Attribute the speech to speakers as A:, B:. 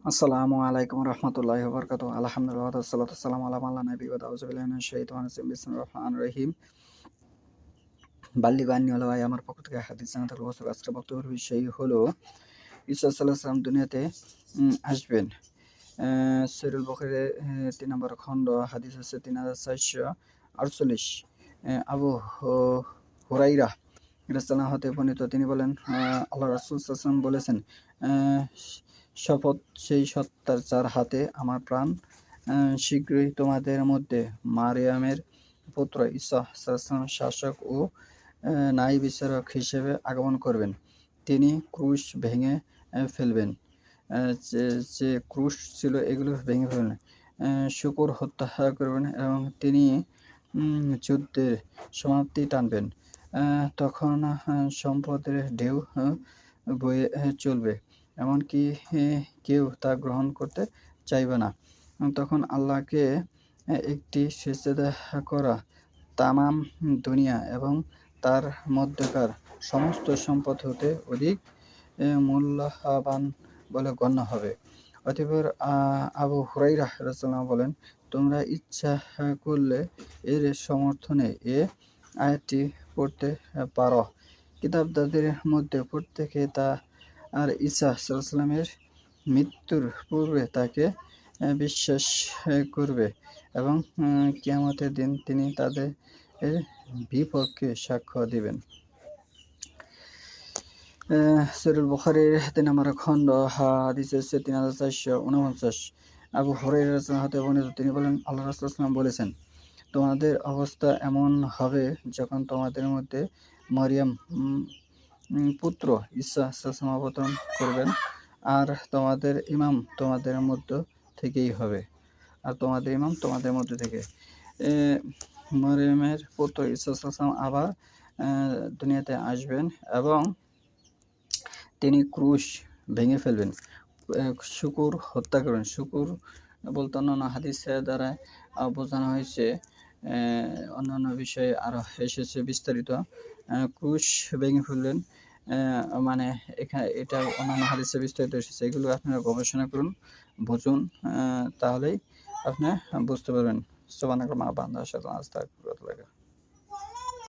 A: আসসালামু আলাইকুম রহমতুল্লাহি ওয়া বারাকাতুহু। আলহামদুলিল্লাহ ওয়াসসালাতু ওয়াসসালামু আলা মান লা নাবিয়্যা বা'দাহু। আউযু বিল্লাহি মিনাশ শাইতানির রাজিম। বিসমিল্লাহির রহমানির রহিম। বাল্লিগু আন্নী ওয়ালাউ আয়া, আমার পক্ষ থেকে হাদিস জানাতে বলছি। আজকের বক্তব্যের বিষয় হলো ঈসা সাল্লাল্লাহু আলাইহি সাল্লাম দুনিয়াতে আসবেন। সহিহুল বুখারীর ৩ নম্বর খণ্ড, হাদিস হচ্ছে ৩৪48। আবু হুরায়রা রাদিয়াল্লাহু হতে বর্ণিত, তিনি বলেন, আল্লাহ রাসূল সাল্লাল্লাহু আলাইহি ওয়াসাল্লাম বলেছেন, শপথ সেই সত্তার যার হাতে আমার প্রাণ, শীঘ্রই তোমাদের মধ্যে মারইয়ামের পুত্র ঈসা সাল্লাল্লাহু আলাইহি শাসক ও ন্যায় বিচারক হিসেবে আগমন করবেন। তিনি ক্রুশ ভেঙে ফেলবেন, যে যে ক্রুশ ছিল এগুলো ভেঙে ফেলবেন, শূকর হত্যা করবেন এবং তিনি যুদ্ধের সমাপ্তি টানবেন। তখন সম্পদের ঢেউ বয়ে চলবে, এমনকি কেউ তা গ্রহণ করতে চাইবে না। তখন আল্লাহকে একটি সিজদা করা তামাম দুনিয়া এবং তার মধ্যকার সমস্ত সম্পদ হতে অধিক মূল্যবান বলে গণ্য হবে। অতঃপর আবু হুরায়রা রাদিয়াল্লাহু বলেন, তোমরা ইচ্ছা করলে এর সমর্থনে এ আয়াতটি পড়তে পারো। কিতাবদারদের মধ্যে প্রত্যেকে তা আর ঈসা সাল্লাল্লাহু আলাইহি মৃত্যুর পূর্বে তাকে বিশ্বাস করবে এবং কিয়ামতের দিন তিনি তাদের বিপক্ষে সাক্ষ্য দিবেন। সহিহুল বুখারীর ৩ নম্বর খণ্ড, হাদিস হচ্ছে ৩৪৪৯। আবু হুরায়রা রাদিয়াল্লাহু হতে বর্ণিত, তিনি বলেন, আল্লাহ রাসূল সাল্লাল্লাহু আলাইহি ওয়াসাল্লাম বলেছেন, তোমাদের অবস্থা এমন হবে যখন তোমাদের মধ্যে মরিয়ম পুত্র ঈসা সাল্লাল্লাহু অবতরণ করবেন, আর তোমাদের ইমাম তোমাদের মধ্য থেকেই হবে। মরিয়মের পুত্র ঈসা সাল্লাল্লাহু আবার দুনিয়াতে আসবেন এবং তিনি ক্রুশ ভেঙে ফেলবেন, শূকর হত্যা করবেন। শূকর বলতে অন্যান্য হাদিসের দ্বারা বোঝানো হয়েছে, অন্যান্য বিষয়ে আরও এসেছে বিস্তারিত। ক্রুশ ভেঙে ফেলবেন মানে এটা অন্যান্য হাদিসে বিস্তারিত এসেছে। এগুলো আপনারা গবেষণা করুন, বুঝুন, তাহলেই আপনি বুঝতে পারবেন। সুবহানাল্লাহ মা বান্দার সাথে আস্তাগফিরুল্লাহ।